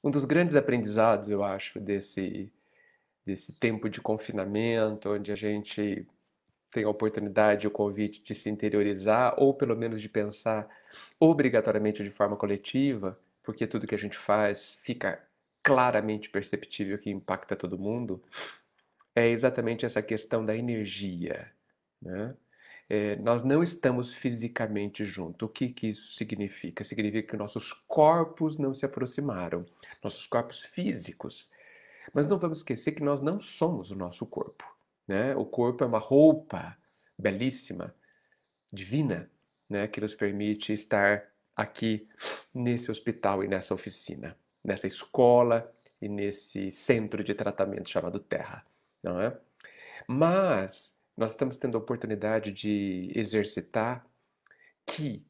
Um dos grandes aprendizados, eu acho, desse tempo de confinamento, onde a gente tem a oportunidade, o convite de se interiorizar, ou pelo menos de pensar obrigatoriamente de forma coletiva, porque tudo que a gente faz fica claramente perceptível que impacta todo mundo, é exatamente essa questão da energia, né? Nós não estamos fisicamente juntos. O que que isso significa? Significa que nossos corpos não se aproximaram, nossos corpos físicos. Mas não vamos esquecer que nós não somos o nosso corpo, né? O corpo é uma roupa belíssima, divina, né? Que nos permite estar aqui nesse hospital e nessa oficina, nessa escola e nesse centro de tratamento chamado Terra, não é? Mas nós estamos tendo a oportunidade de exercitar que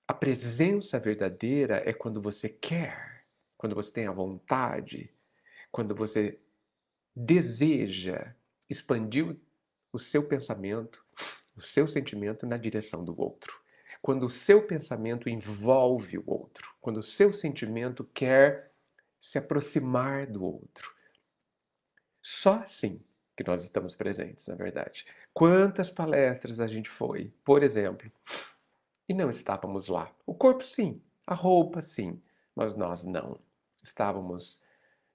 a presença verdadeira é quando você quer, quando você tem a vontade, quando você deseja expandir o seu pensamento, o seu sentimento na direção do outro. Quando o seu pensamento envolve o outro, quando o seu sentimento quer se aproximar do outro. Só assim que nós estamos presentes, na verdade. Quantas palestras a gente foi, por exemplo, e não estávamos lá? O corpo, sim, a roupa, sim, mas nós não. Estávamos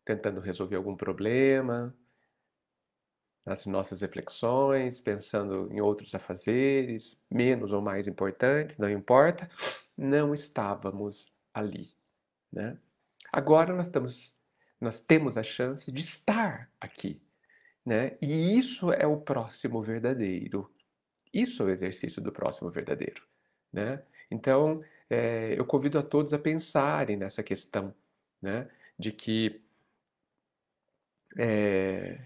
tentando resolver algum problema, nas nossas reflexões, pensando em outros afazeres, menos ou mais importantes, não importa, não estávamos ali, né? Agora nós temos a chance de estar aqui, né? E isso é o próximo verdadeiro. Isso é o exercício do próximo verdadeiro, né? Então, eu convido a todos a pensarem nessa questão, né? De que é,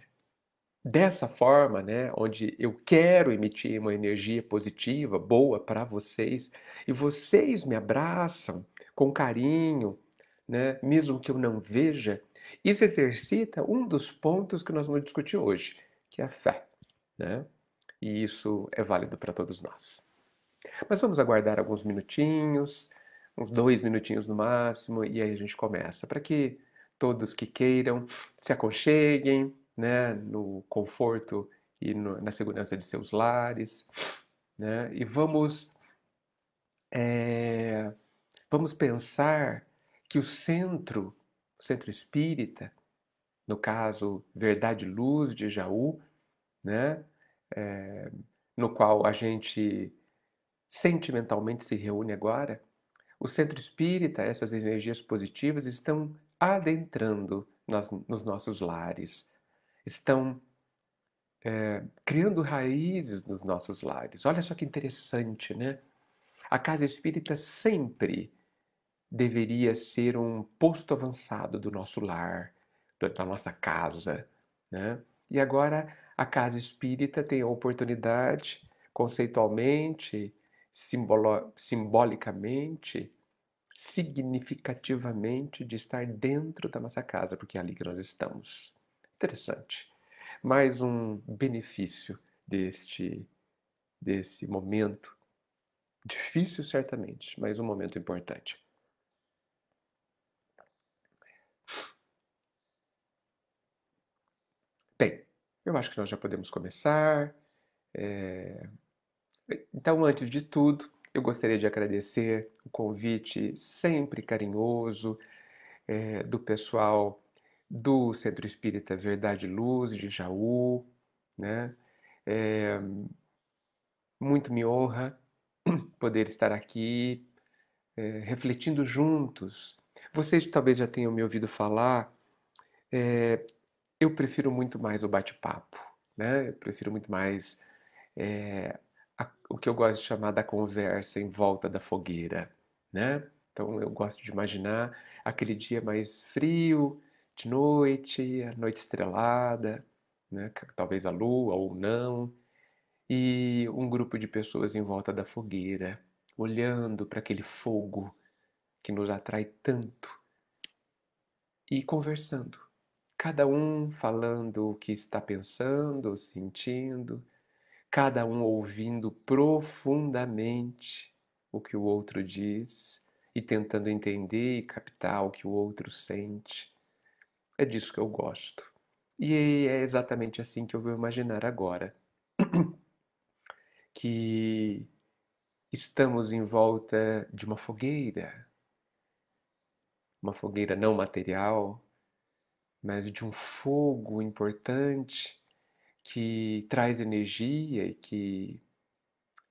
dessa forma, né, onde eu quero emitir uma energia positiva, boa para vocês, e vocês me abraçam com carinho, né, mesmo que eu não veja, isso exercita um dos pontos que nós vamos discutir hoje, que é a fé, né? E isso é válido para todos nós. Mas vamos aguardar alguns minutinhos, uns 2 minutinhos no máximo, e aí a gente começa, para que todos que queiram se aconcheguem, né, no conforto e na segurança de seus lares, né, e eh, vamos pensar que o centro espírita, no caso Verdade e Luz de Jaú, né, eh, no qual a gente sentimentalmente se reúne agora, o centro espírita, essas energias positivas estão adentrando nos nossos lares, estão criando raízes nos nossos lares. Olha só que interessante, né? A casa espírita sempre deveria ser um posto avançado do nosso lar, da nossa casa, né? E agora a casa espírita tem a oportunidade, conceitualmente, simbolicamente, significativamente de estar dentro da nossa casa, porque é ali que nós estamos. Interessante. Mais um benefício desse momento, difícil certamente, mas um momento importante. Bem, eu acho que nós já podemos começar. É, Então, antes de tudo, eu gostaria de agradecer o convite sempre carinhoso do pessoal do Centro Espírita Verdade e Luz de Jaú, né? É, Muito me honra poder estar aqui, refletindo juntos. Vocês talvez já tenham me ouvido falar, eu prefiro muito mais o bate-papo, né? Eu prefiro muito mais o que eu gosto de chamar da conversa em volta da fogueira, né? Então eu gosto de imaginar aquele dia mais frio, de noite, a noite estrelada, né? Talvez a lua ou não, e um grupo de pessoas em volta da fogueira, olhando para aquele fogo que nos atrai tanto e conversando. Cada um falando o que está pensando, sentindo, cada um ouvindo profundamente o que o outro diz e tentando entender e captar o que o outro sente. É disso que eu gosto. E é exatamente assim que eu vou imaginar agora, que estamos em volta de uma fogueira não material, mas de um fogo importante que traz energia e que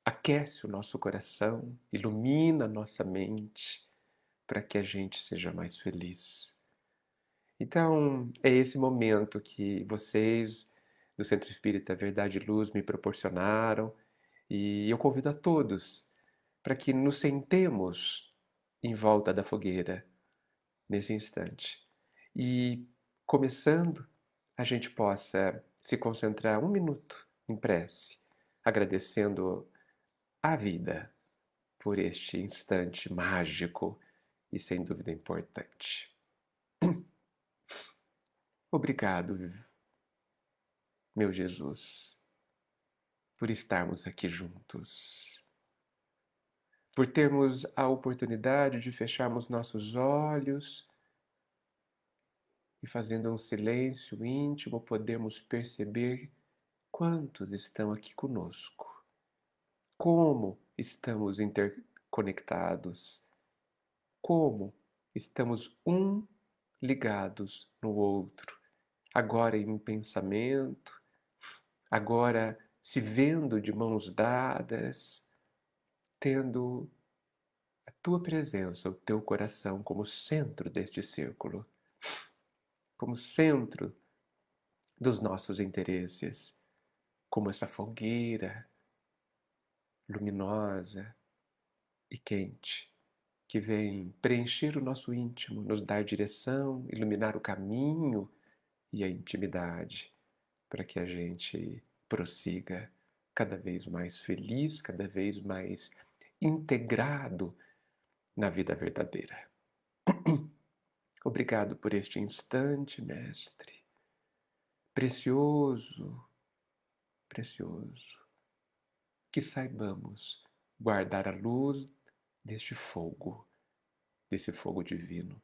aquece o nosso coração, ilumina a nossa mente para que a gente seja mais feliz. Então, é esse momento que vocês do Centro Espírita Verdade e Luz me proporcionaram e eu convido a todos para que nos sentemos em volta da fogueira nesse instante. E começando, a gente possa se concentrar um minuto em prece, agradecendo a vida por este instante mágico e sem dúvida importante. Obrigado, meu Jesus, por estarmos aqui juntos, por termos a oportunidade de fecharmos nossos olhos e, fazendo um silêncio íntimo, podemos perceber quantos estão aqui conosco, como estamos interconectados, como estamos ligados no outro, agora em pensamento, agora se vendo de mãos dadas, tendo a tua presença, o teu coração como centro deste círculo, como centro dos nossos interesses, como essa fogueira luminosa e quente que vem preencher o nosso íntimo, nos dar direção, iluminar o caminho e a intimidade para que a gente prossiga cada vez mais feliz, cada vez mais integrado na vida verdadeira. Obrigado por este instante, mestre. Precioso, precioso. Que saibamos guardar a luz desse fogo divino,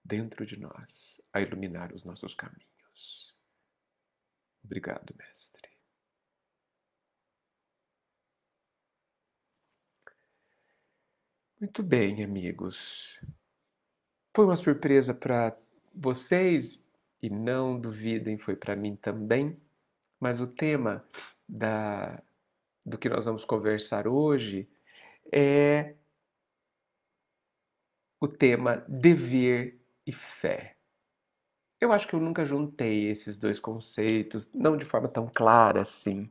dentro de nós, a iluminar os nossos caminhos. Obrigado, mestre. Muito bem, amigos. Foi uma surpresa para vocês e não duvidem, foi para mim também. Mas o tema do que nós vamos conversar hoje é o tema dever e fé. Eu acho que eu nunca juntei esses dois conceitos, não de forma tão clara assim,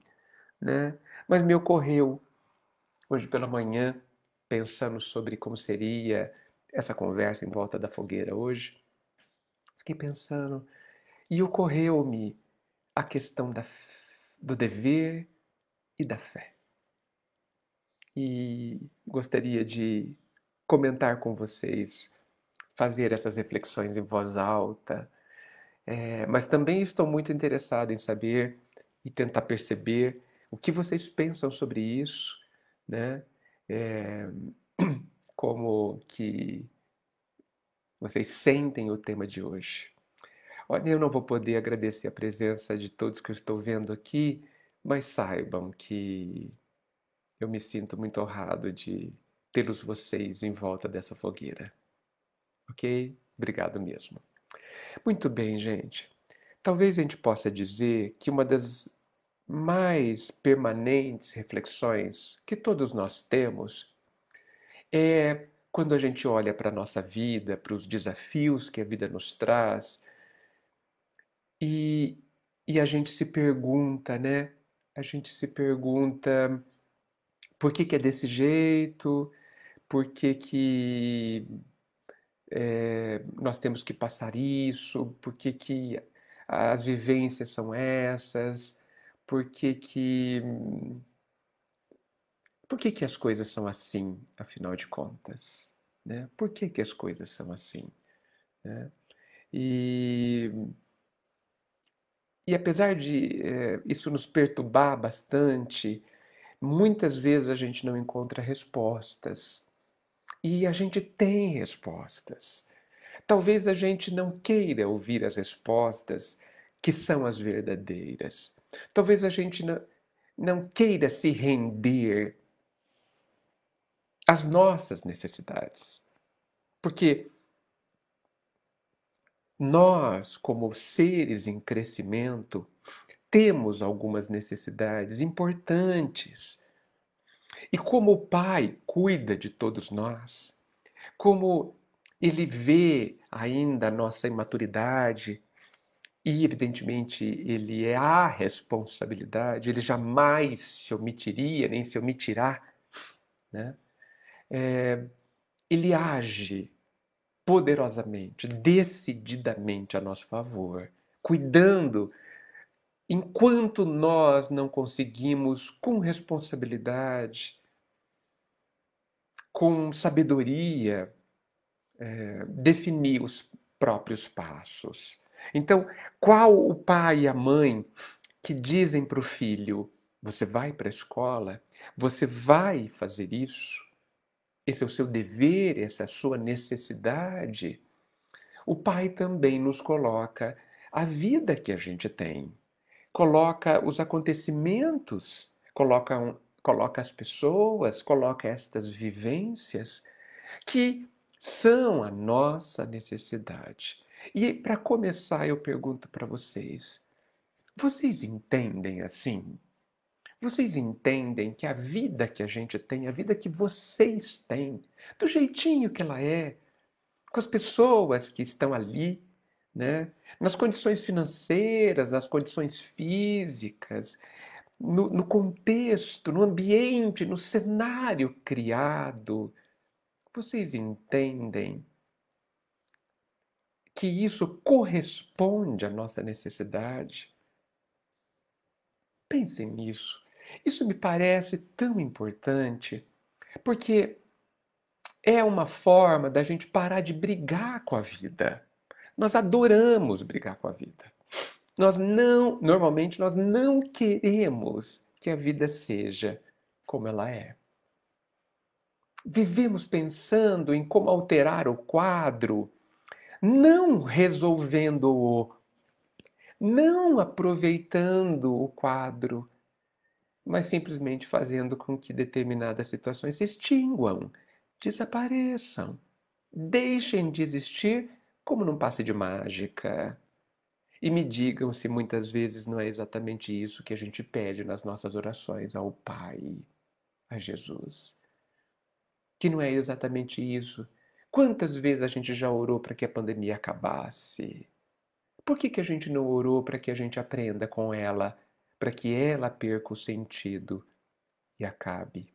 né? Mas me ocorreu hoje pela manhã, pensando sobre como seria essa conversa em volta da fogueira hoje. Fiquei pensando e ocorreu-me a questão do dever e da fé. E gostaria de comentar com vocês, fazer essas reflexões em voz alta, mas também estou muito interessado em saber e tentar perceber o que vocês pensam sobre isso, né? É, como que vocês sentem o tema de hoje. Olha, eu não vou poder agradecer a presença de todos que eu estou vendo aqui, mas saibam que eu me sinto muito honrado de tê-los vocês em volta dessa fogueira, ok? Obrigado mesmo. Muito bem, gente. Talvez a gente possa dizer que uma das mais permanentes reflexões que todos nós temos é quando a gente olha para a nossa vida, para os desafios que a vida nos traz e, e a gente se pergunta, né? A gente se pergunta por que que é desse jeito, por que que nós temos que passar isso, por que que as vivências são essas, por que que, por que que as coisas são assim, afinal de contas, né? Por que que as coisas são assim, né? E, e apesar de isso nos perturbar bastante, muitas vezes a gente não encontra respostas. E a gente tem respostas. Talvez a gente não queira ouvir as respostas que são as verdadeiras. Talvez a gente não queira se render às nossas necessidades. Porque nós, como seres em crescimento, temos algumas necessidades importantes. E como o Pai cuida de todos nós, como Ele vê ainda a nossa imaturidade, e evidentemente Ele é a responsabilidade, Ele jamais se omitiria, nem se omitirá, né? Ele age poderosamente, decididamente a nosso favor, cuidando enquanto nós não conseguimos, com responsabilidade, com sabedoria, definir os próprios passos. Então, qual o pai e a mãe que dizem para o filho: você vai para a escola, você vai fazer isso, esse é o seu dever, essa é a sua necessidade? O pai também nos coloca a vida que a gente tem, coloca os acontecimentos, coloca as pessoas, coloca estas vivências que são a nossa necessidade. E para começar, eu pergunto para vocês: vocês entendem assim? Vocês entendem que a vida que a gente tem, a vida que vocês têm, do jeitinho que ela é, com as pessoas que estão ali, né? Nas condições financeiras, nas condições físicas, no contexto, no ambiente, no cenário criado, vocês entendem que isso corresponde à nossa necessidade? Pensem nisso. Isso me parece tão importante, porque é uma forma da gente parar de brigar com a vida. Nós adoramos brigar com a vida. Normalmente nós não queremos que a vida seja como ela é. Vivemos pensando em como alterar o quadro, não resolvendo-o, não aproveitando o quadro, mas simplesmente fazendo com que determinadas situações se extinguam, desapareçam, deixem de existir como num passe de mágica. E me digam se muitas vezes não é exatamente isso que a gente pede nas nossas orações ao Pai, a Jesus. Que não é exatamente isso. Quantas vezes a gente já orou para que a pandemia acabasse? Por que a gente não orou para que a gente aprenda com ela, para que ela perca o sentido e acabe?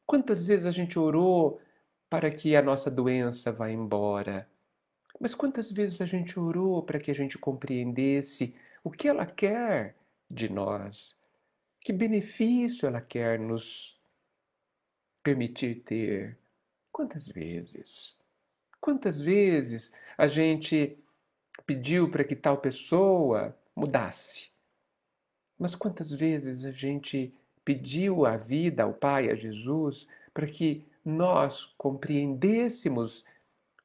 Quantas vezes a gente orou para que a nossa doença vá embora? Mas quantas vezes a gente orou para que a gente compreendesse o que ela quer de nós? Que benefício ela quer nos permitir ter? Quantas vezes? Quantas vezes a gente pediu para que tal pessoa mudasse? Mas quantas vezes a gente pediu à vida, ao Pai, a Jesus, para que nós compreendêssemos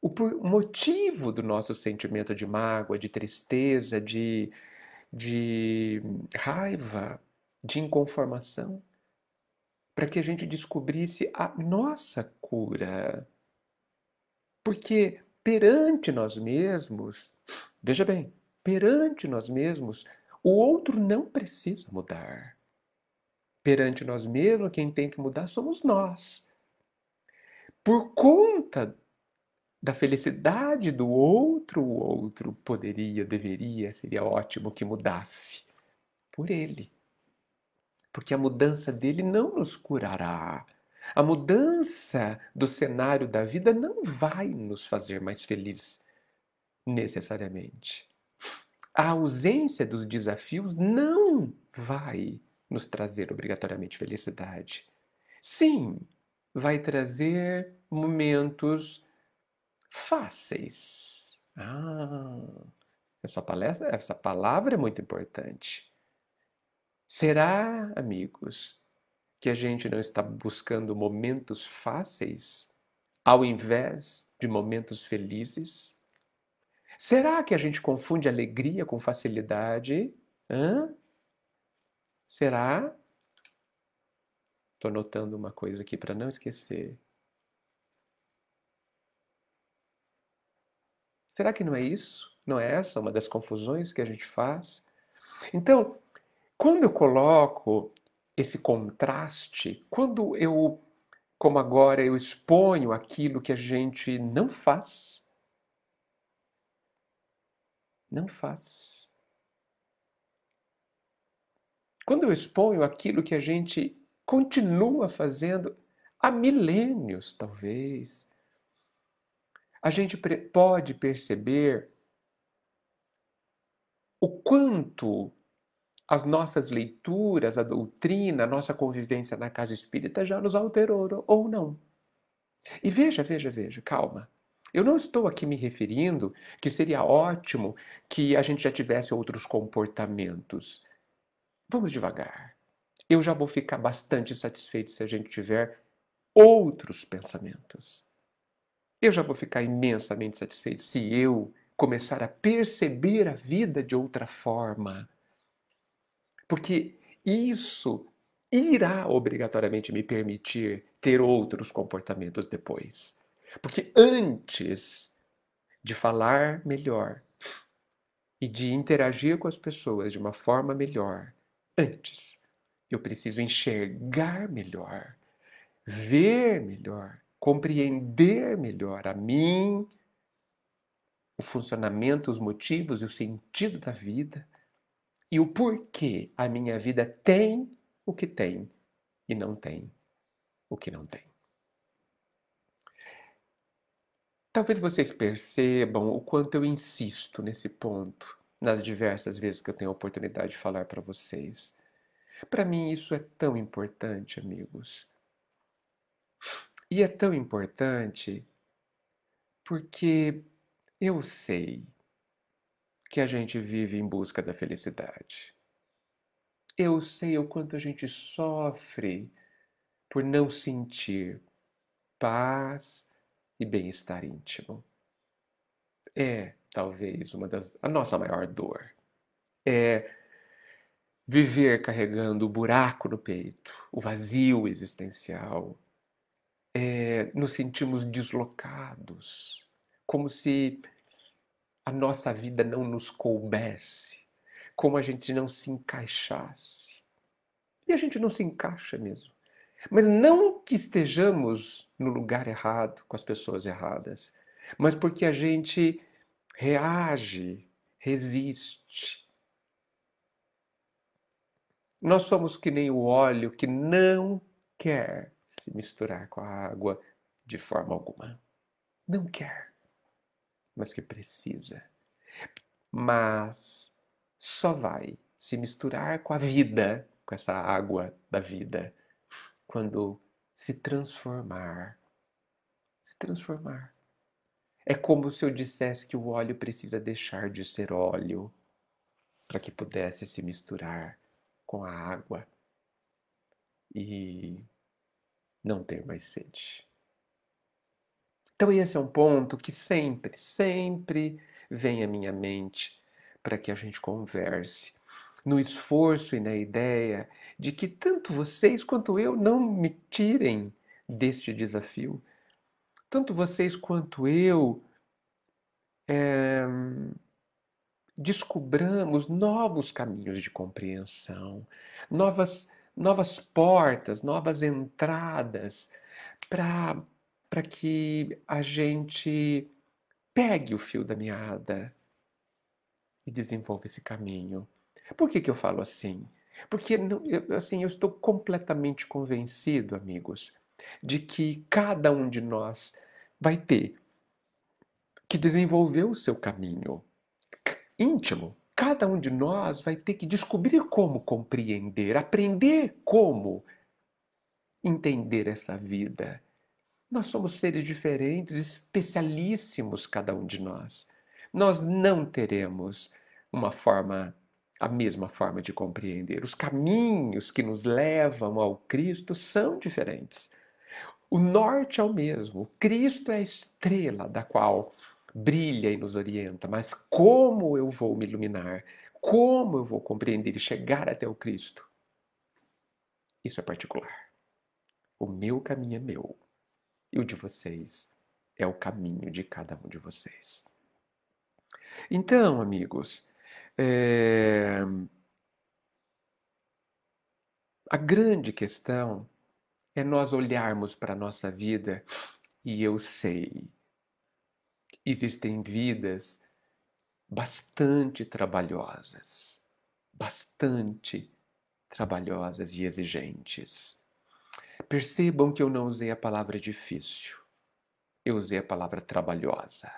o motivo do nosso sentimento de mágoa, de tristeza, de raiva, de inconformação, para que a gente descobrisse a nossa cura. Porque perante nós mesmos, veja bem, perante nós mesmos, o outro não precisa mudar. Perante nós mesmos, quem tem que mudar somos nós. Por conta da felicidade do outro, o outro poderia, deveria, seria ótimo que mudasse por ele. Porque a mudança dele não nos curará. A mudança do cenário da vida não vai nos fazer mais felizes, necessariamente. A ausência dos desafios não vai nos trazer obrigatoriamente felicidade. Sim, vai trazer momentos fáceis. Essa palavra é muito importante. Será, amigos, que a gente não está buscando momentos fáceis ao invés de momentos felizes? Será que a gente confunde alegria com facilidade? Hã? Será? Estou anotando uma coisa aqui para não esquecer. Será que não é isso? Não é essa uma das confusões que a gente faz? Então, quando eu coloco esse contraste, quando eu, como agora, eu exponho aquilo que a gente não faz. Quando eu exponho aquilo que a gente continua fazendo há milênios, talvez, a gente pode perceber o quanto as nossas leituras, a doutrina, a nossa convivência na casa espírita já nos alterou ou não. E veja, calma. Eu não estou aqui me referindo que seria ótimo que a gente já tivesse outros comportamentos. Vamos devagar. Eu já vou ficar bastante satisfeito se a gente tiver outros pensamentos. Eu já vou ficar imensamente satisfeito se eu começar a perceber a vida de outra forma. Porque isso irá obrigatoriamente me permitir ter outros comportamentos depois. Porque antes de falar melhor e de interagir com as pessoas de uma forma melhor, antes eu preciso enxergar melhor, ver melhor, compreender melhor a mim, o funcionamento, os motivos e o sentido da vida e o porquê a minha vida tem o que tem e não tem o que não tem. Talvez vocês percebam o quanto eu insisto nesse ponto nas diversas vezes que eu tenho a oportunidade de falar para vocês. Para mim isso é tão importante, amigos. E é tão importante porque eu sei que a gente vive em busca da felicidade. Eu sei o quanto a gente sofre por não sentir paz e bem-estar íntimo. É talvez a nossa maior dor. É viver carregando o buraco no peito, o vazio existencial. Nos sentimos deslocados, como se a nossa vida não nos coubesse, como a gente não se encaixasse. E a gente não se encaixa mesmo. Mas não que estejamos no lugar errado, com as pessoas erradas, mas porque a gente reage, resiste. Nós somos que nem o óleo que não quer se misturar com a água de forma alguma. Não quer, mas que precisa. Mas só vai se misturar com a vida, com essa água da vida, quando se transformar. Se transformar. É como se eu dissesse que o óleo precisa deixar de ser óleo para que pudesse se misturar com a água e não ter mais sede. Então, esse é um ponto que sempre vem à minha mente para que a gente converse, no esforço e na ideia de que tanto vocês quanto eu não me tirem deste desafio. Tanto vocês quanto eu descubramos novos caminhos de compreensão, novas portas, novas entradas para que a gente pegue o fio da meada e desenvolva esse caminho. Por que eu falo assim? Porque assim, eu estou completamente convencido, amigos, de que cada um de nós vai ter que desenvolver o seu caminho íntimo. Cada um de nós vai ter que descobrir como compreender, aprender como entender essa vida. Nós somos seres diferentes, especialíssimos, cada um de nós. Nós não teremos a mesma forma de compreender. Os caminhos que nos levam ao Cristo são diferentes. O norte é o mesmo. Cristo é a estrela da qual brilha e nos orienta. Mas como eu vou me iluminar? Como eu vou compreender e chegar até o Cristo? Isso é particular. O meu caminho é meu. E o de vocês é o caminho de cada um de vocês. Então, amigos, a grande questão é nós olharmos para a nossa vida e eu sei, existem vidas bastante trabalhosas e exigentes. Percebam que eu não usei a palavra difícil, eu usei a palavra trabalhosa.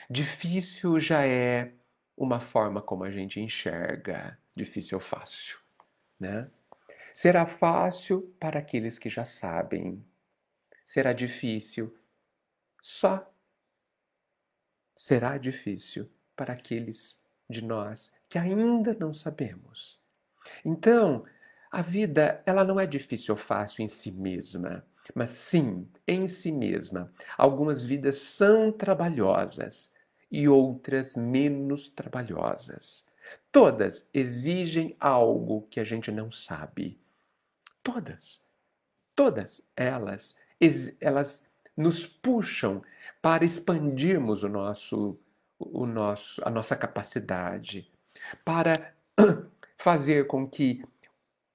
Difícil já é uma forma como a gente enxerga difícil ou fácil, né? Será fácil para aqueles que já sabem. Será difícil só. Será difícil para aqueles de nós que ainda não sabemos. Então, a vida, ela não é difícil ou fácil em si mesma, mas sim, em si mesma. Algumas vidas são trabalhosas e outras menos trabalhosas. Todas exigem algo que a gente não sabe. Todas. Todas elas nos puxam para expandirmos a nossa capacidade, para fazer com que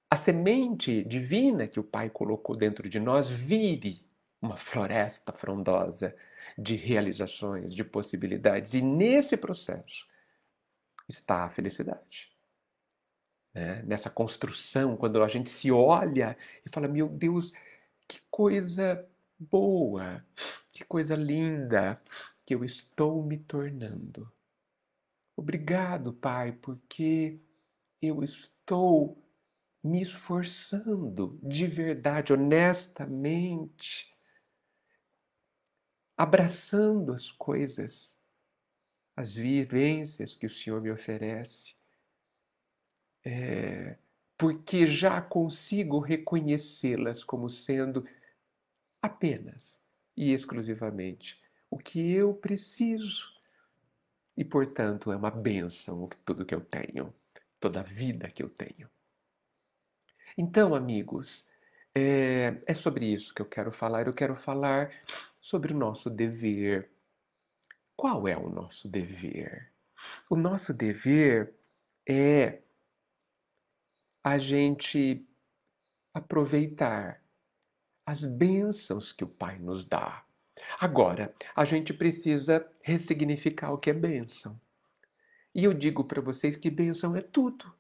a semente divina que o Pai colocou dentro de nós vire uma floresta frondosa de realizações, de possibilidades. E nesse processo está a felicidade. Né? Nessa construção, quando a gente se olha e fala, meu Deus, que coisa boa, que coisa linda que eu estou me tornando. Obrigado, Pai, porque eu estou me esforçando de verdade, honestamente, abraçando as coisas, as vivências que o Senhor me oferece, porque já consigo reconhecê-las como sendo apenas e exclusivamente o que eu preciso. E, portanto, é uma bênção tudo que eu tenho, toda a vida que eu tenho. Então, amigos, é sobre isso que eu quero falar. Eu quero falar sobre o nosso dever. Qual é o nosso dever? O nosso dever é a gente aproveitar as bênçãos que o Pai nos dá. Agora, a gente precisa ressignificar o que é bênção. E eu digo para vocês que bênção é tudo,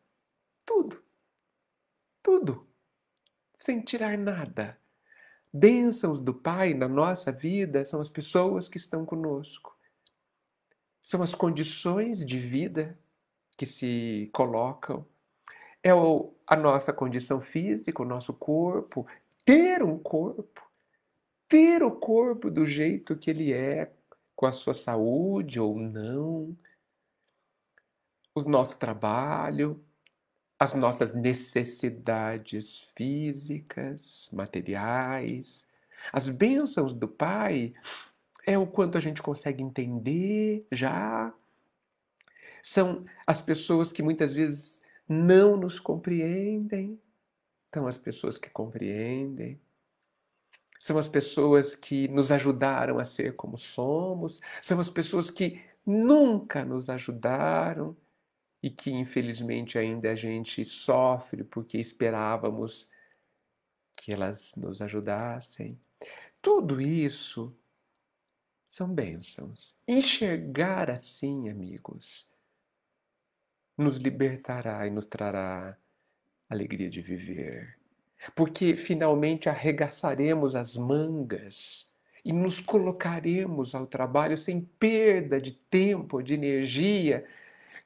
tudo, tudo, sem tirar nada. Bênçãos do Pai na nossa vida são as pessoas que estão conosco. São as condições de vida que se colocam. A nossa condição física, o nosso corpo. Ter um corpo. Ter o corpo do jeito que ele é, com a sua saúde ou não. O nosso trabalho. As nossas necessidades físicas, materiais. As bênçãos do Pai é o quanto a gente consegue entender já. São as pessoas que muitas vezes não nos compreendem. São as pessoas que compreendem. São as pessoas que nos ajudaram a ser como somos. São as pessoas que nunca nos ajudaram e que infelizmente ainda a gente sofre porque esperávamos que elas nos ajudassem. Tudo isso são bênçãos. Enxergar assim, amigos, nos libertará e nos trará alegria de viver. Porque finalmente arregaçaremos as mangas e nos colocaremos ao trabalho sem perda de tempo, de energia,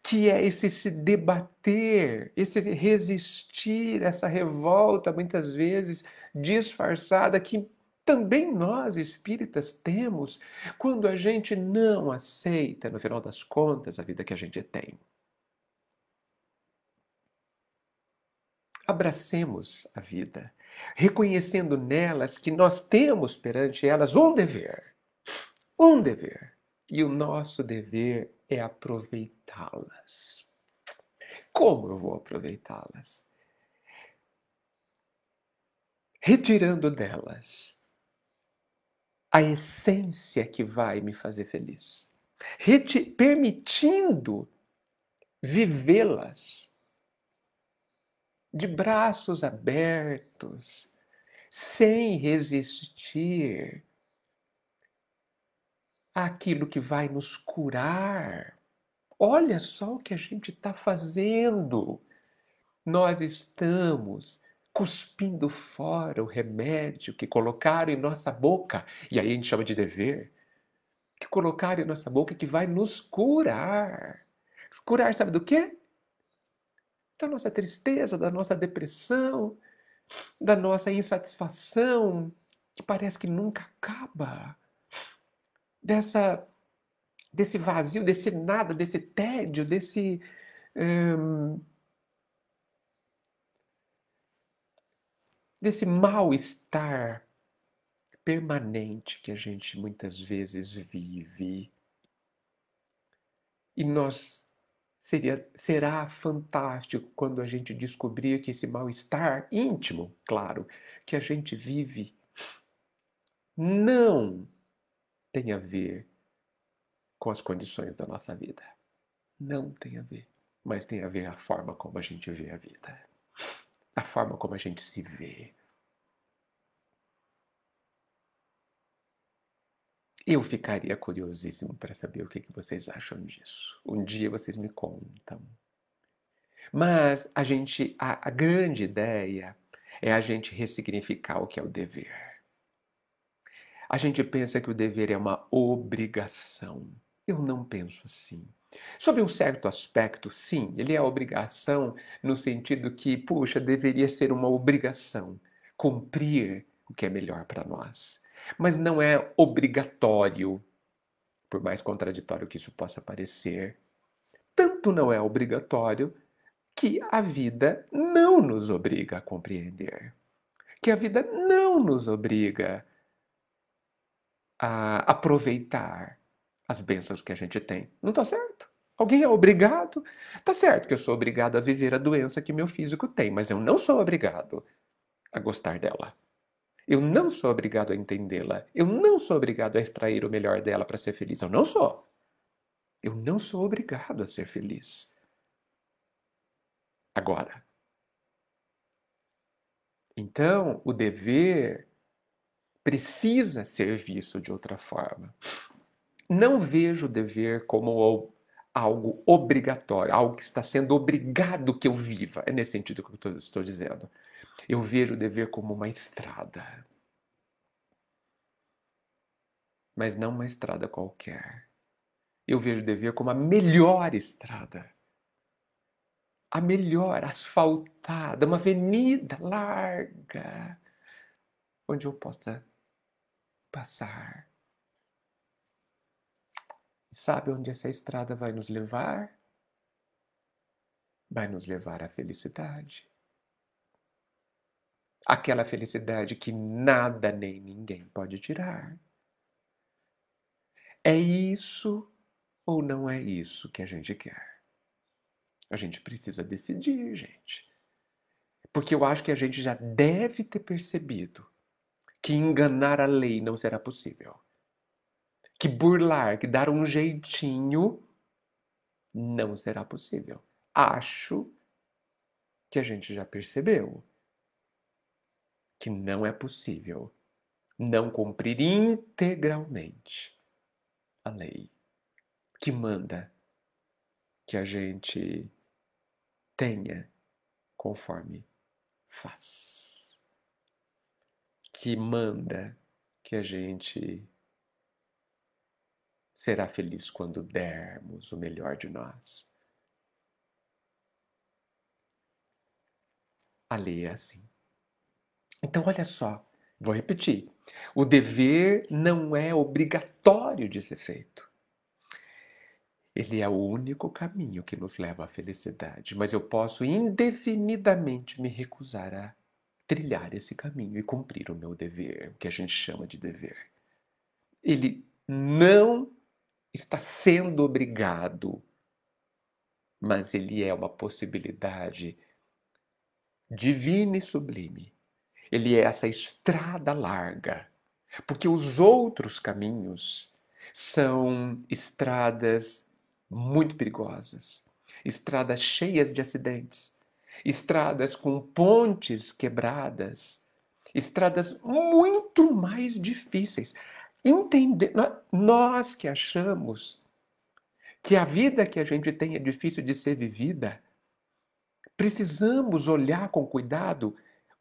que é esse se debater, esse resistir, essa revolta, muitas vezes disfarçada, que também nós espíritas temos quando a gente não aceita, no final das contas, a vida que a gente tem. Abracemos a vida. reconhecendo nelas que nós temos perante elas um dever. Um dever. E o nosso dever é aproveitá-las. Como eu vou aproveitá-las? Retirando delas a essência que vai me fazer feliz. Permitindo vivê-las de braços abertos, sem resistir àquilo que vai nos curar. Olha só o que a gente está fazendo. Nós estamos cuspindo fora o remédio que colocaram em nossa boca, e aí a gente chama de dever, que colocaram em nossa boca que vai nos curar. Curar sabe do quê? Da nossa tristeza, da nossa depressão, da nossa insatisfação, que parece que nunca acaba, desse vazio, desse nada, desse tédio, desse mal-estar permanente que a gente muitas vezes vive. E será fantástico quando a gente descobrir que esse mal-estar íntimo, claro, que a gente vive, não tem a ver com as condições da nossa vida. Não tem a ver. Mas tem a ver a forma como a gente vê a vida. A forma como a gente se vê. Eu ficaria curiosíssimo para saber o que vocês acham disso. Um dia vocês me contam. Mas a grande ideia é a gente ressignificar o que é o dever. A gente pensa que o dever é uma obrigação. Eu não penso assim. Sob um certo aspecto, sim, ele é obrigação no sentido que, puxa, deveria ser uma obrigação cumprir o que é melhor para nós. Mas não é obrigatório, por mais contraditório que isso possa parecer. Tanto não é obrigatório que a vida não nos obriga a compreender. Que a vida não nos obriga a aproveitar as bênçãos que a gente tem. Não está certo? Alguém é obrigado? Tá certo que eu sou obrigado a viver a doença que meu físico tem, mas eu não sou obrigado a gostar dela. Eu não sou obrigado a entendê-la. Eu não sou obrigado a extrair o melhor dela para ser feliz. Eu não sou. Eu não sou obrigado a ser feliz. Agora, então, o dever precisa ser visto de outra forma. Não vejo o dever como algo obrigatório, algo que está sendo obrigado que eu viva. É nesse sentido que eu estou dizendo. Eu vejo o dever como uma estrada. Mas não uma estrada qualquer. Eu vejo o dever como a melhor estrada. A melhor, asfaltada, uma avenida larga, onde eu possa passar. Sabe onde essa estrada vai nos levar? Vai nos levar à felicidade. Aquela felicidade que nada nem ninguém pode tirar. É isso ou não é isso que a gente quer? A gente precisa decidir, gente. Porque eu acho que a gente já deve ter percebido que enganar a lei não será possível. Que burlar, que dar um jeitinho não será possível. Acho que a gente já percebeu que não é possível não cumprir integralmente a lei que manda que a gente tenha conforme faz, que manda que a gente será feliz quando dermos o melhor de nós. A lei é assim. Então, olha só, vou repetir. O dever não é obrigatório de ser feito. Ele é o único caminho que nos leva à felicidade, mas eu posso indefinidamente me recusar a trilhar esse caminho e cumprir o meu dever, o que a gente chama de dever. Ele não está sendo obrigado, mas ele é uma possibilidade divina e sublime. Ele é essa estrada larga, porque os outros caminhos são estradas muito perigosas, estradas cheias de acidentes, estradas com pontes quebradas, estradas muito mais difíceis. Entender, nós que achamos que a vida que a gente tem é difícil de ser vivida, precisamos olhar com cuidado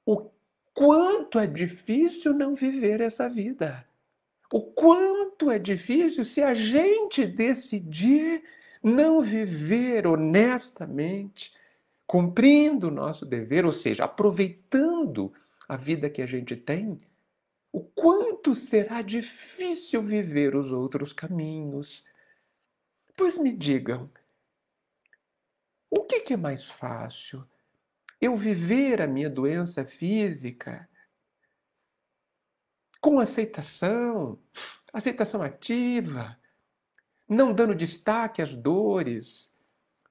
o quanto é difícil não viver essa vida. O quanto é difícil se a gente decidir não viver honestamente, cumprindo o nosso dever, ou seja, aproveitando a vida que a gente tem, o quanto será difícil viver os outros caminhos. Pois me digam, o que é mais fácil? Eu viver a minha doença física com aceitação, aceitação ativa, não dando destaque às dores,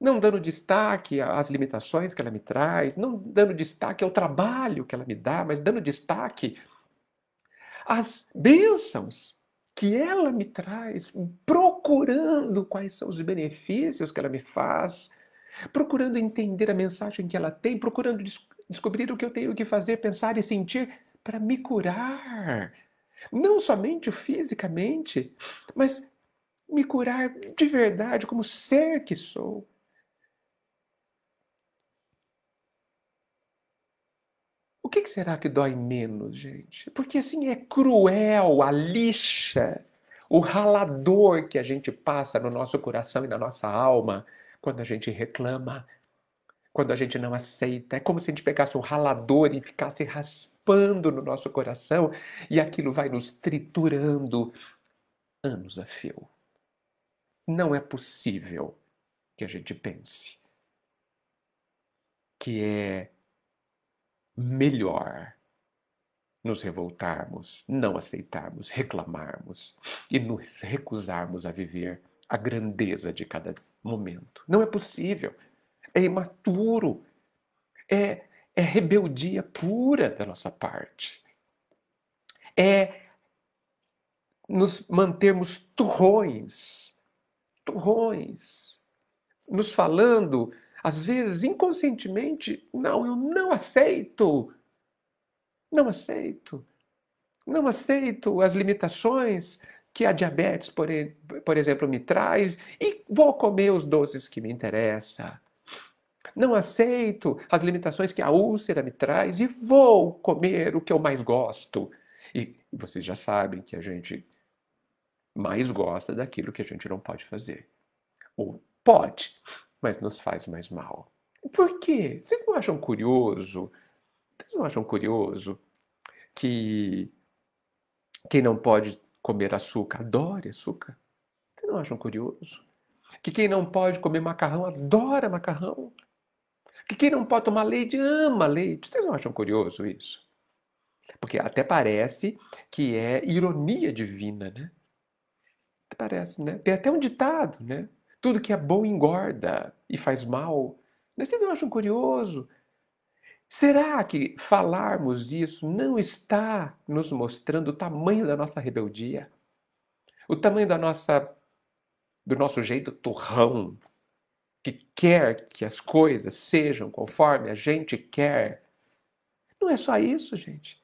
não dando destaque às limitações que ela me traz, não dando destaque ao trabalho que ela me dá, mas dando destaque às bênçãos que ela me traz, procurando quais são os benefícios que ela me faz, procurando entender a mensagem que ela tem, procurando descobrir o que eu tenho que fazer, pensar e sentir para me curar. Não somente fisicamente, mas me curar de verdade, como ser que sou. O que será que dói menos, gente? Porque assim é cruel a lixa, o ralador que a gente passa no nosso coração e na nossa alma quando a gente reclama, quando a gente não aceita. É como se a gente pegasse um ralador e ficasse raspando no nosso coração e aquilo vai nos triturando anos a fio. Não é possível que a gente pense que é melhor nos revoltarmos, não aceitarmos, reclamarmos e nos recusarmos a viver a grandeza de cada momento. Não é possível. É imaturo. É rebeldia pura da nossa parte. É nos mantermos turrões, nos falando, às vezes inconscientemente, não, eu não aceito, não aceito. Não aceito as limitações que a diabetes, por exemplo, me traz e vou comer os doces que me interessam. Não aceito as limitações que a úlcera me traz e vou comer o que eu mais gosto. E vocês já sabem que a gente mais gosta daquilo que a gente não pode fazer. Ou pode, mas nos faz mais mal. Por quê? Vocês não acham curioso? Vocês não acham curioso que quem não pode comer açúcar, adora açúcar? Vocês não acham curioso? Que quem não pode comer macarrão, adora macarrão? Que quem não pode tomar leite, ama leite? Vocês não acham curioso isso? Porque até parece que é ironia divina, né? Até parece, né? Tem até um ditado, né? Tudo que é bom engorda e faz mal. Mas vocês não acham curioso? Será que falarmos isso não está nos mostrando o tamanho da nossa rebeldia? O tamanho do nosso jeito turrão, que quer que as coisas sejam conforme a gente quer? Não é só isso, gente.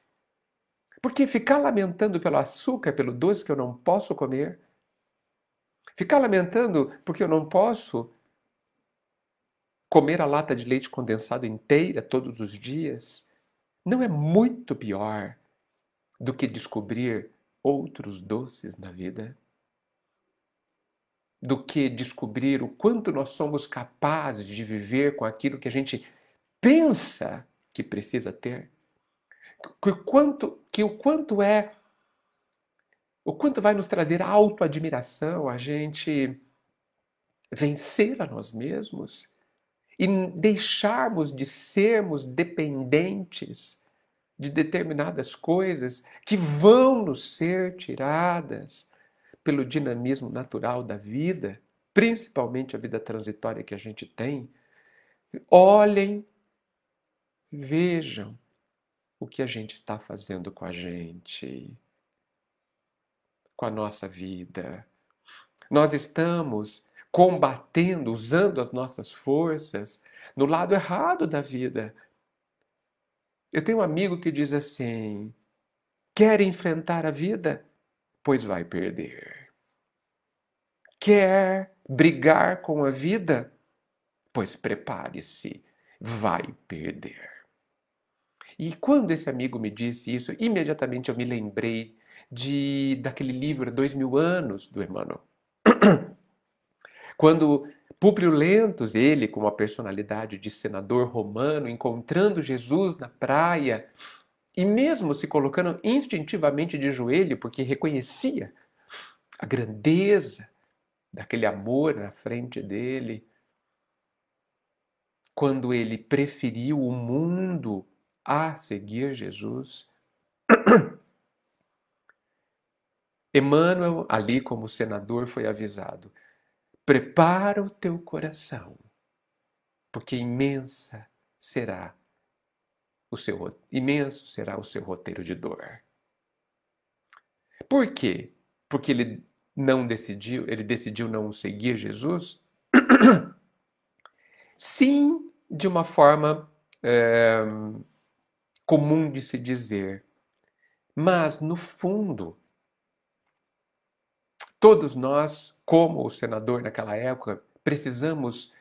Porque ficar lamentando pelo açúcar, pelo doce que eu não posso comer, ficar lamentando porque eu não posso comer a lata de leite condensado inteira todos os dias, não é muito pior do que descobrir outros doces na vida? Do que descobrir o quanto nós somos capazes de viver com aquilo que a gente pensa que precisa ter? O quanto vai nos trazer autoadmiração a gente vencer a nós mesmos e deixarmos de sermos dependentes de determinadas coisas que vão nos ser tiradas pelo dinamismo natural da vida, principalmente a vida transitória que a gente tem. Olhem, vejam o que a gente está fazendo com a gente, com a nossa vida. Nós estamos combatendo, usando as nossas forças no lado errado da vida. Eu tenho um amigo que diz assim: quer enfrentar a vida? Pois vai perder. Quer brigar com a vida? Pois prepare-se, vai perder. E quando esse amigo me disse isso, imediatamente eu me lembrei daquele livro 2000 anos do Emmanuel. Quando Públio Lentulus, ele com uma personalidade de senador romano, encontrando Jesus na praia e mesmo se colocando instintivamente de joelho, porque reconhecia a grandeza daquele amor na frente dele, quando ele preferiu o mundo a seguir Jesus, Emmanuel, ali como senador, foi avisado: prepara o teu coração, porque imenso será o seu roteiro de dor. Por quê? Porque ele decidiu não seguir Jesus? Sim, de uma forma comum de se dizer. Mas, no fundo, todos nós, como o senador naquela época, precisamos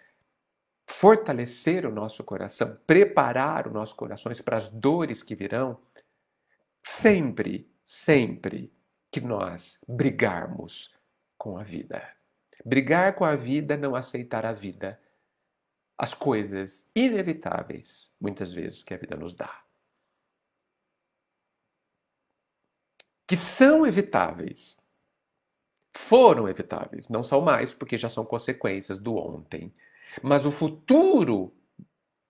fortalecer o nosso coração, preparar os nossos corações para as dores que virão, sempre, sempre que nós brigarmos com a vida. Brigar com a vida, não aceitar a vida. As coisas inevitáveis, muitas vezes, que a vida nos dá. Que são evitáveis. Foram evitáveis, não são mais, porque já são consequências do ontem. Mas o futuro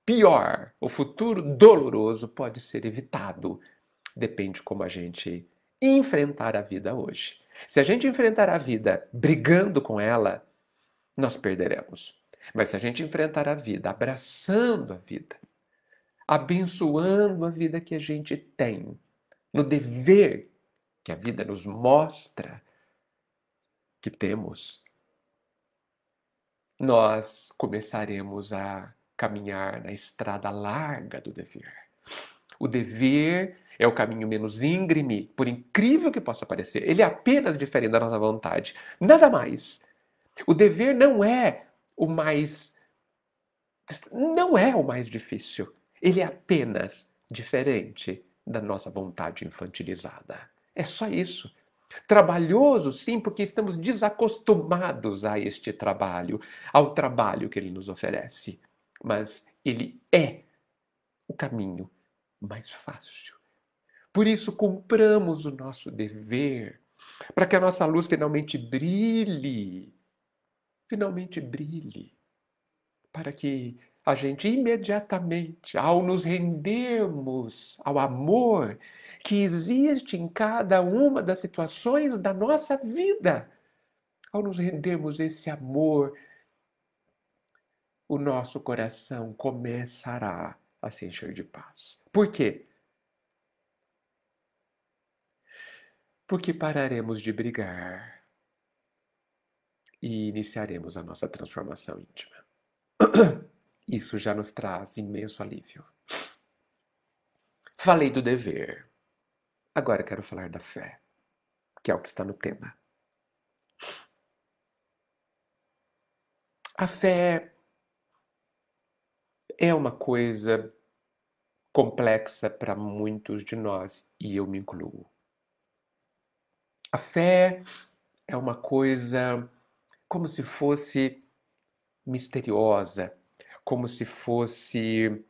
pior, o futuro doloroso pode ser evitado. Depende de como a gente enfrentar a vida hoje. Se a gente enfrentar a vida brigando com ela, nós perderemos. Mas se a gente enfrentar a vida abraçando a vida, abençoando a vida que a gente tem, no dever que a vida nos mostra que temos, nós começaremos a caminhar na estrada larga do dever. O dever é o caminho menos íngreme, por incrível que possa parecer. Ele é apenas diferente da nossa vontade. Nada mais. O dever não é o mais difícil. Ele é apenas diferente da nossa vontade infantilizada. É só isso. Trabalhoso, sim, porque estamos desacostumados a este trabalho, ao trabalho que ele nos oferece. Mas ele é o caminho mais fácil. Por isso, cumpramos o nosso dever, para que a nossa luz finalmente brilhe. Finalmente brilhe. Para que a gente imediatamente, ao nos rendermos ao amor que existe em cada uma das situações da nossa vida, ao nos rendermos esse amor, o nosso coração começará a se encher de paz. Por quê? Porque pararemos de brigar e iniciaremos a nossa transformação íntima. Isso já nos traz imenso alívio. Falei do dever. Agora quero falar da fé, que é o que está no tema. A fé é uma coisa complexa para muitos de nós, e eu me incluo. A fé é uma coisa como se fosse misteriosa, como se fosse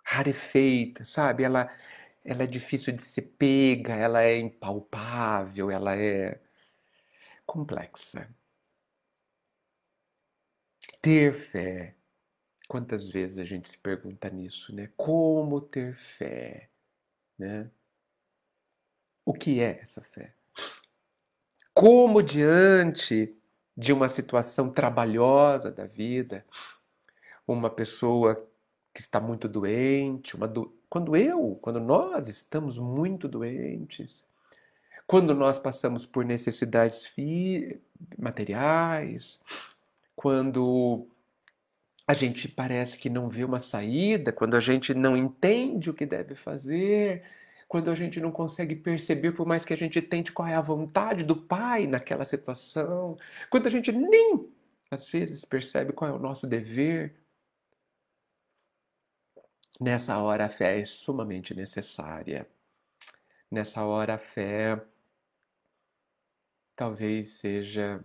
rarefeita, sabe? Ela é difícil de ser pega, ela é impalpável, ela é complexa. Ter fé, Quantas vezes a gente se pergunta nisso, né? Como ter fé, né? O que é essa fé? Como diante de uma situação trabalhosa da vida, uma pessoa que está muito doente, quando nós estamos muito doentes, quando nós passamos por necessidades materiais, quando a gente parece que não vê uma saída, quando a gente não entende o que deve fazer, quando a gente não consegue perceber, por mais que a gente tente, qual é a vontade do Pai naquela situação, quando a gente nem, às vezes, percebe qual é o nosso dever, nessa hora a fé é sumamente necessária. Nessa hora a fé talvez seja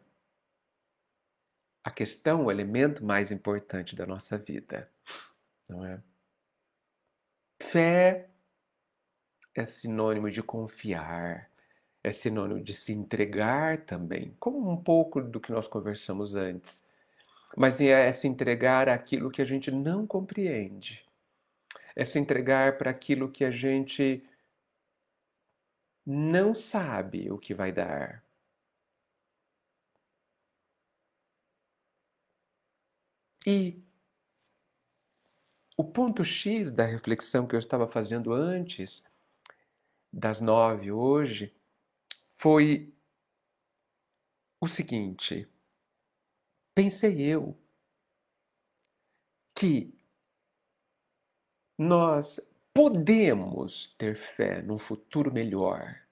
a questão, o elemento mais importante da nossa vida, não é? Fé é sinônimo de confiar, é sinônimo de se entregar também, como um pouco do que nós conversamos antes. Mas é se entregar àquilo que a gente não compreende. É se entregar para aquilo que a gente não sabe o que vai dar. E o ponto X da reflexão que eu estava fazendo antes das 9 hoje foi o seguinte: pensei eu que nós podemos ter fé num futuro melhor.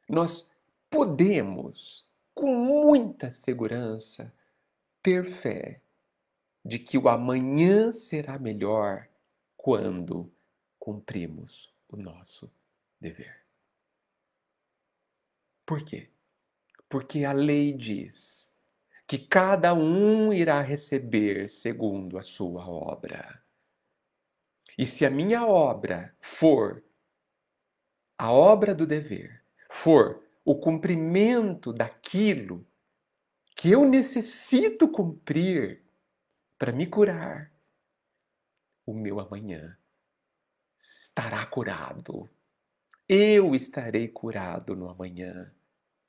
Nós podemos, com muita segurança, ter fé de que o amanhã será melhor quando cumprimos o nosso dever. Por quê? Porque a lei diz que cada um irá receber segundo a sua obra. E se a minha obra for a obra do dever, for o cumprimento daquilo que eu necessito cumprir para me curar, o meu amanhã estará curado. Eu estarei curado no amanhã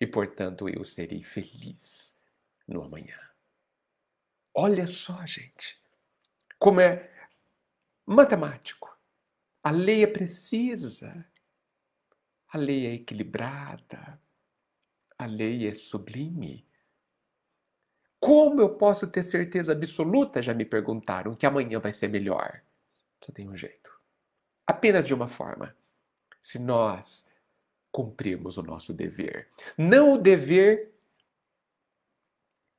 e, portanto, eu serei feliz no amanhã. Olha só, gente, como é matemático. A lei é precisa, a lei é equilibrada, a lei é sublime. Como eu posso ter certeza absoluta, já me perguntaram, que amanhã vai ser melhor? Só tem um jeito. Apenas de uma forma. Se nós cumprirmos o nosso dever. Não o dever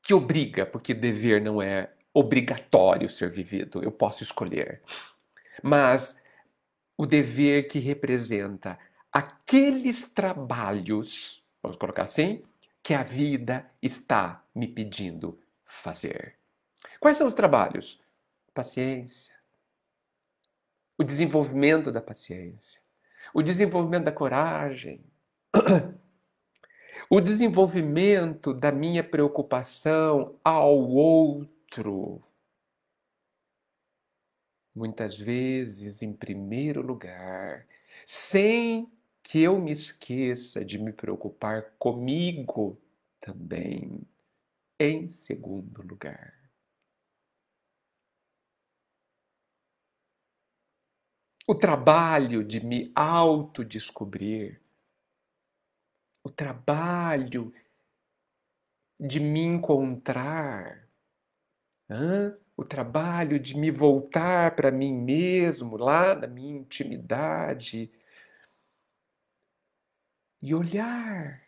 que obriga, porque dever não é obrigatório ser vivido, eu posso escolher. Mas o dever que representa aqueles trabalhos, vamos colocar assim, que a vida está me pedindo fazer. Quais são os trabalhos? Paciência, o desenvolvimento da paciência, o desenvolvimento da coragem, o desenvolvimento da minha preocupação ao outro. Muitas vezes, em primeiro lugar, sem que eu me esqueça de me preocupar comigo também, em segundo lugar. O trabalho de me autodescobrir, o trabalho de me encontrar, o trabalho de me voltar para mim mesmo, lá na minha intimidade, e olhar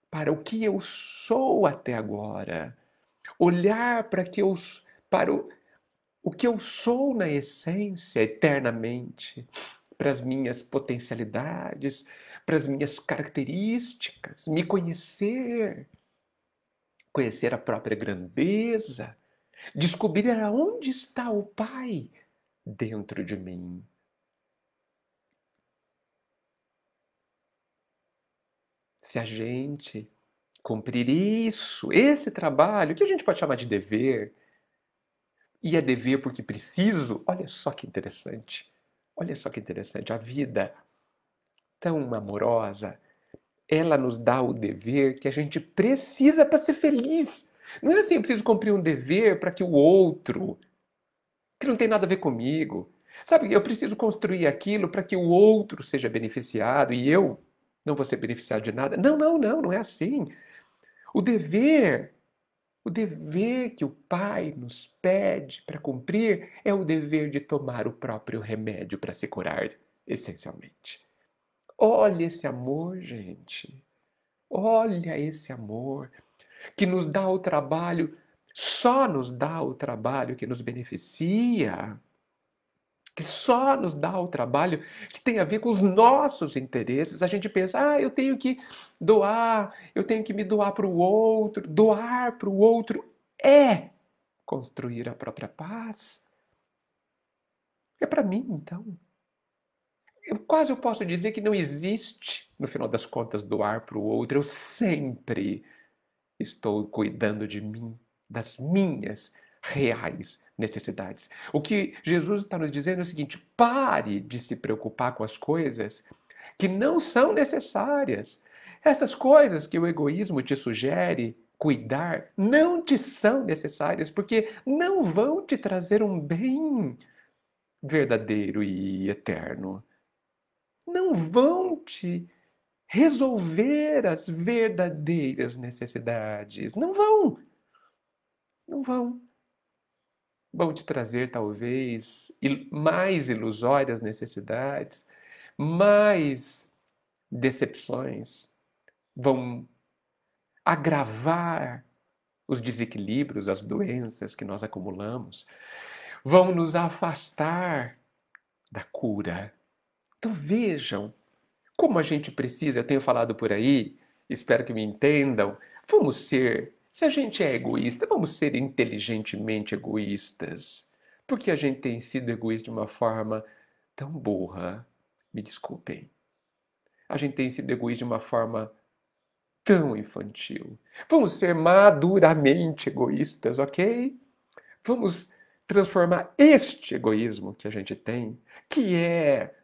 para o que eu sou até agora, olhar para o que eu sou na essência eternamente, para as minhas potencialidades, para as minhas características, me conhecer, conhecer a própria grandeza, descobrir aonde está o Pai dentro de mim. Se a gente cumprir isso, esse trabalho, que a gente pode chamar de dever, e é dever porque preciso. Olha só que interessante. Olha só que interessante. A vida tão amorosa, ela nos dá o dever que a gente precisa para ser feliz. Não é assim, eu preciso cumprir um dever para que o outro, que não tem nada a ver comigo, sabe, eu preciso construir aquilo para que o outro seja beneficiado e eu não vou ser beneficiado de nada. Não, não, não, não é assim. O dever, o dever que o Pai nos pede para cumprir é o dever de tomar o próprio remédio para se curar, essencialmente. Olha esse amor, gente. Olha esse amor que nos dá o trabalho, só nos dá o trabalho que nos beneficia, que só nos dá o trabalho que tem a ver com os nossos interesses. A gente pensa, eu tenho que doar, eu tenho que me doar para o outro. Doar para o outro é construir a própria paz. É para mim, então. Eu posso dizer que não existe, no final das contas, doar para o outro. Eu sempre estou cuidando de mim, das minhas reais necessidades. O que Jesus está nos dizendo é o seguinte: pare de se preocupar com as coisas que não são necessárias. Essas coisas que o egoísmo te sugere cuidar não te são necessárias, porque não vão te trazer um bem verdadeiro e eterno. Não vão te resolver as verdadeiras necessidades. Não vão, não vão. Vão te trazer, talvez, mais ilusórias necessidades, mais decepções, vão agravar os desequilíbrios, as doenças que nós acumulamos, vão nos afastar da cura. Então vejam como a gente precisa, eu tenho falado por aí, espero que me entendam, vamos ser, se a gente é egoísta, vamos ser inteligentemente egoístas. Porque a gente tem sido egoísta de uma forma tão burra, me desculpem. A gente tem sido egoísta de uma forma tão infantil. Vamos ser maduramente egoístas, ok? Vamos transformar este egoísmo que a gente tem, que é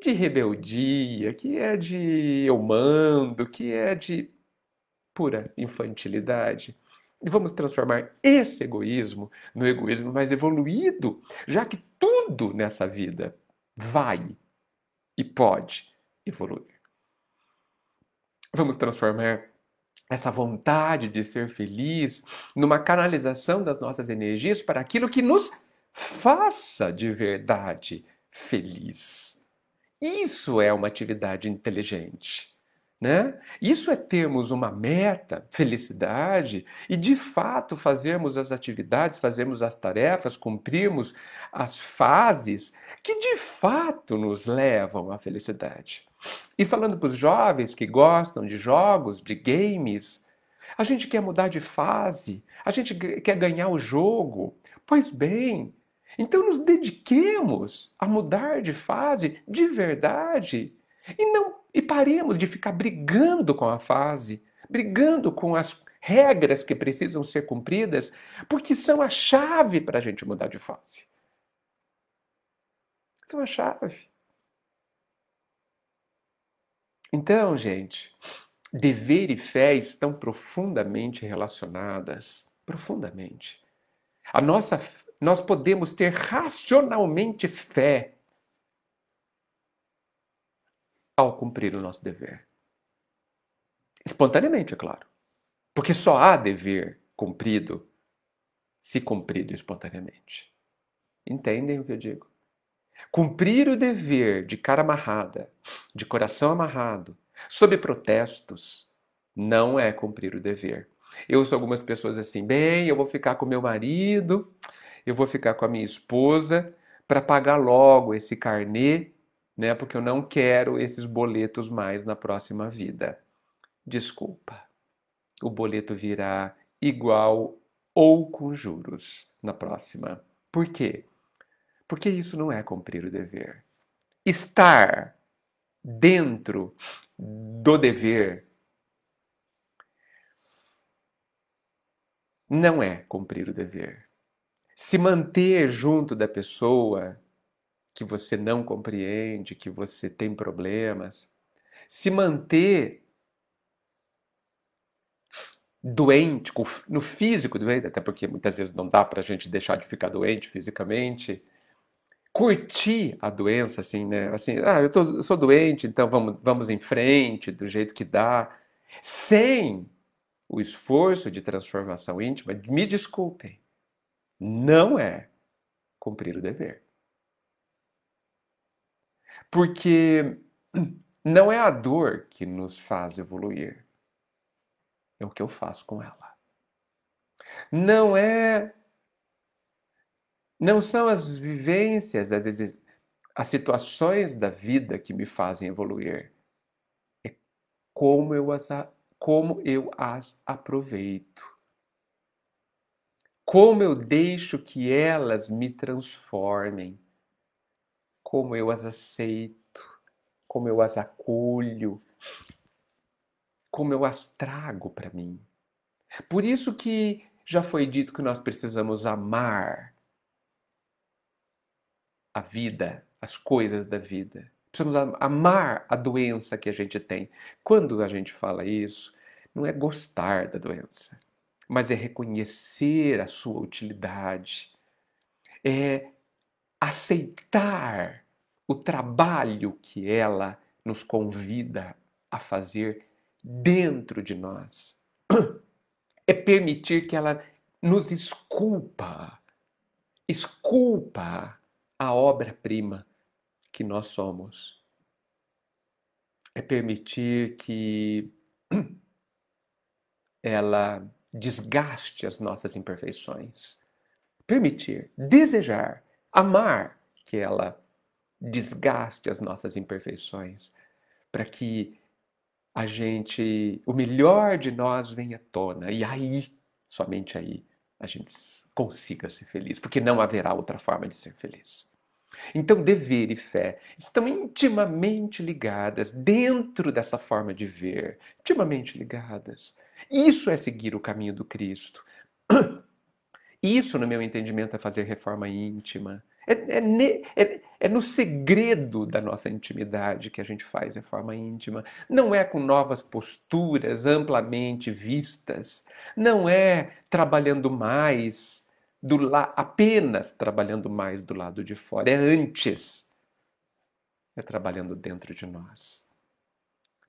de rebeldia, que é de eu mando, que é de pura infantilidade. E vamos transformar esse egoísmo no egoísmo mais evoluído, já que tudo nessa vida vai e pode evoluir. Vamos transformar essa vontade de ser feliz numa canalização das nossas energias para aquilo que nos faça de verdade feliz. Isso é uma atividade inteligente, né? Isso é termos uma meta, felicidade, e de fato fazermos as atividades, fazermos as tarefas, cumprirmos as fases que de fato nos levam à felicidade. E falando para os jovens que gostam de jogos, de games, a gente quer mudar de fase, a gente quer ganhar o jogo. Pois bem, então nos dediquemos a mudar de fase de verdade e paremos de ficar brigando com a fase, brigando com as regras que precisam ser cumpridas, porque são a chave para a gente mudar de fase. São a chave. Então, gente, dever e fé estão profundamente relacionadas, profundamente. Nós podemos ter racionalmente fé ao cumprir o nosso dever. Espontaneamente, é claro. Porque só há dever cumprido se cumprido espontaneamente. Entendem o que eu digo? Cumprir o dever de cara amarrada, de coração amarrado, sob protestos, não é cumprir o dever. Eu ouço algumas pessoas assim, bem, eu vou ficar com meu marido, eu vou ficar com a minha esposa para pagar logo esse carnê, né? Porque eu não quero esses boletos mais na próxima vida. Desculpa, o boleto virá igual ou com juros na próxima. Por quê? Porque isso não é cumprir o dever. Estar dentro do dever não é cumprir o dever. Se manter junto da pessoa que você não compreende, que você tem problemas, se manter doente, no físico doente, até porque muitas vezes não dá para a gente deixar de ficar doente fisicamente, curtir a doença, assim, né? Assim, eu sou doente, então vamos em frente do jeito que dá, sem o esforço de transformação íntima, me desculpem, não é cumprir o dever. Porque não é a dor que nos faz evoluir, é o que eu faço com ela. Não é, não são as vivências, às vezes, as situações da vida que me fazem evoluir, como eu as, como eu as aproveito, como eu deixo que elas me transformem, como eu as aceito, como eu as acolho, como eu as trago para mim. Por isso que já foi dito que nós precisamos amar a vida, as coisas da vida. Precisamos amar a doença que a gente tem. Quando a gente fala isso, não é gostar da doença, mas é reconhecer a sua utilidade, é aceitar o trabalho que ela nos convida a fazer dentro de nós. É permitir que ela nos esculpa a obra-prima que nós somos. É permitir que ela desgaste as nossas imperfeições. Permitir, desejar, amar que ela desgaste as nossas imperfeições, para que a gente, o melhor de nós venha à tona. E aí, somente aí, a gente consiga ser feliz, porque não haverá outra forma de ser feliz. Então, dever e fé estão intimamente ligadas dentro dessa forma de ver, intimamente ligadas. Isso é seguir o caminho do Cristo. Isso, no meu entendimento, é fazer reforma íntima. É no segredo da nossa intimidade que a gente faz reforma íntima. Não é com novas posturas amplamente vistas. Não é trabalhando mais apenas trabalhando mais do lado de fora. É antes. É trabalhando dentro de nós.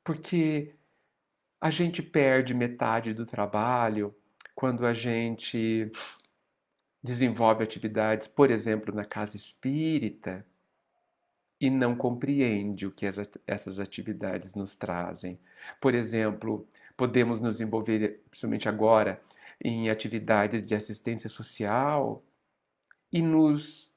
Porque a gente perde metade do trabalho quando a gente desenvolve atividades, por exemplo, na casa espírita, e não compreende o que essas atividades nos trazem. Por exemplo, podemos nos envolver, principalmente agora, em atividades de assistência social e nos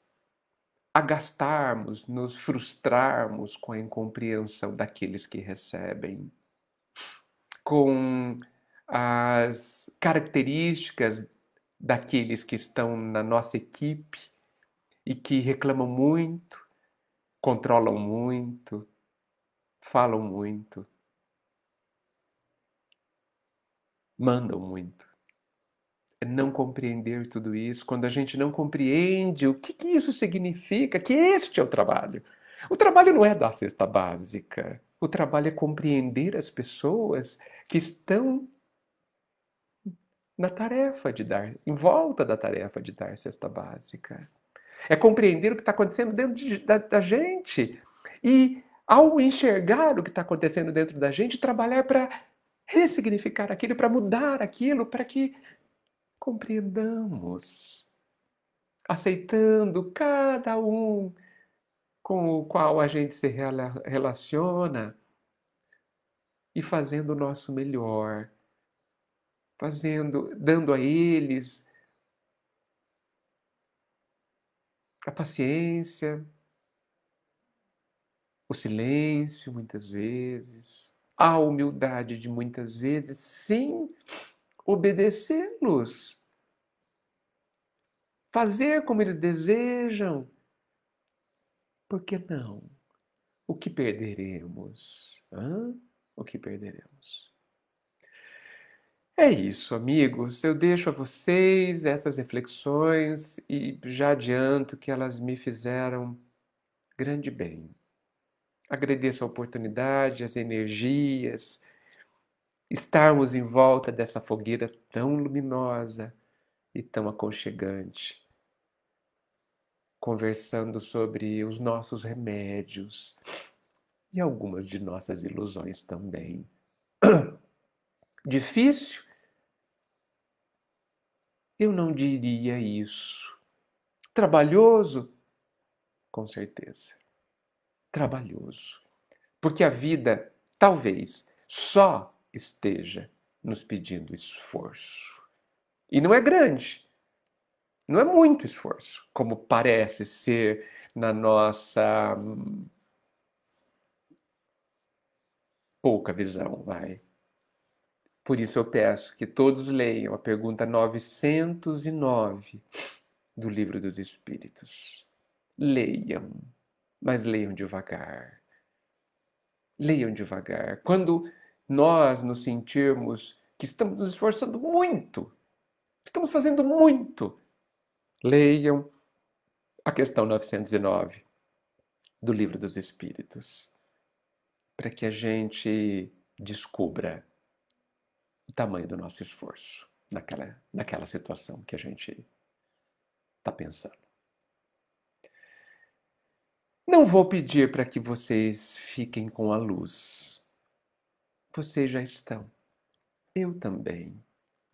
agastarmos, nos frustrarmos com a incompreensão daqueles que recebem, com as características daqueles que estão na nossa equipe e que reclamam muito, controlam muito, falam muito, mandam muito. É não compreender tudo isso, quando a gente não compreende o que isso significa, que este é o trabalho. O trabalho não é dar a cesta básica. O trabalho é compreender as pessoas que estão na tarefa de dar, em volta da tarefa de dar cesta básica. É compreender o que está acontecendo dentro da gente. E, ao enxergar o que está acontecendo dentro da gente, trabalhar para ressignificar aquilo, para mudar aquilo, para que compreendamos, aceitando cada um com o qual a gente se relaciona e fazendo o nosso melhor, dando a eles a paciência, o silêncio, muitas vezes, a humildade de muitas vezes, sim, obedecê-los, fazer como eles desejam. Por que não? O que perderemos? Hã? O que perderemos? É isso, amigos. Eu deixo a vocês essas reflexões e já adianto que elas me fizeram grande bem. Agradeço a oportunidade, as energias, estarmos em volta dessa fogueira tão luminosa e tão aconchegante, conversando sobre os nossos remédios e algumas de nossas ilusões também. Difícil? Eu não diria isso. Trabalhoso? Com certeza. Trabalhoso. Porque a vida talvez só esteja nos pedindo esforço. E não é grande, não é muito esforço, como parece ser na nossa pouca visão, vai. Por isso eu peço que todos leiam a pergunta 909 do Livro dos Espíritos. Leiam, mas leiam devagar. Leiam devagar. Quando nós nos sentirmos que estamos nos esforçando muito, estamos fazendo muito, leiam a questão 909 do Livro dos Espíritos, para que a gente descubra o tamanho do nosso esforço naquela situação que a gente está pensando. Não vou pedir para que vocês fiquem com a luz. Vocês já estão. Eu também.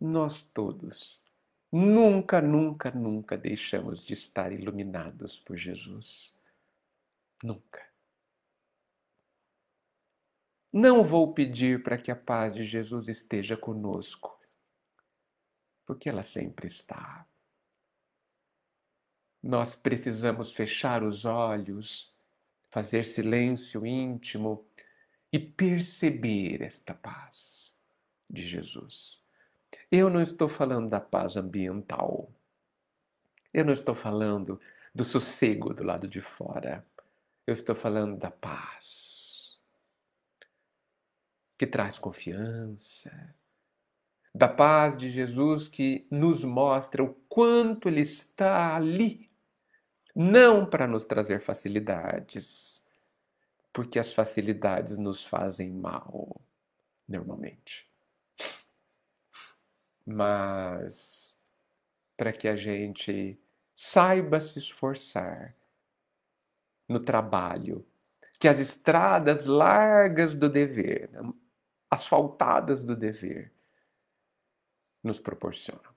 Nós todos. Nunca, nunca, nunca deixamos de estar iluminados por Jesus. Nunca. Não vou pedir para que a paz de Jesus esteja conosco, porque ela sempre está. Nós precisamos fechar os olhos, fazer silêncio íntimo e perceber esta paz de Jesus. Eu não estou falando da paz ambiental. Eu não estou falando do sossego do lado de fora. Eu estou falando da paz que traz confiança, da paz de Jesus que nos mostra o quanto Ele está ali, não para nos trazer facilidades, porque as facilidades nos fazem mal, normalmente, mas para que a gente saiba se esforçar no trabalho, que as estradas largas do dever, asfaltadas do dever, nos proporcionam.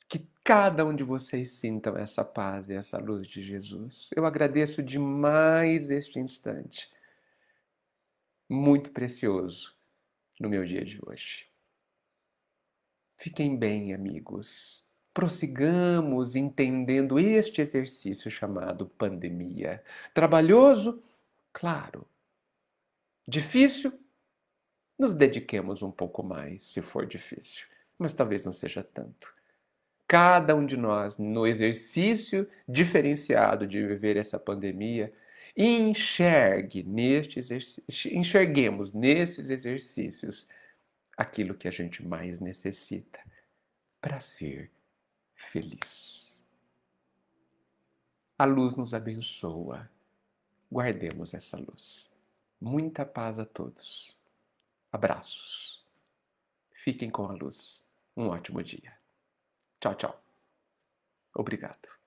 Que cada um de vocês sintam essa paz e essa luz de Jesus. Eu agradeço demais este instante, muito precioso no meu dia de hoje. Fiquem bem, amigos. Prossigamos entendendo este exercício chamado pandemia. Trabalhoso? Claro. Difícil? Nos dediquemos um pouco mais, se for difícil, mas talvez não seja tanto. Cada um de nós, no exercício diferenciado de viver essa pandemia, enxerguemos nesses exercícios aquilo que a gente mais necessita para ser feliz. A luz nos abençoa. Guardemos essa luz. Muita paz a todos. Abraços. Fiquem com a luz. Um ótimo dia. Tchau, tchau. Obrigado.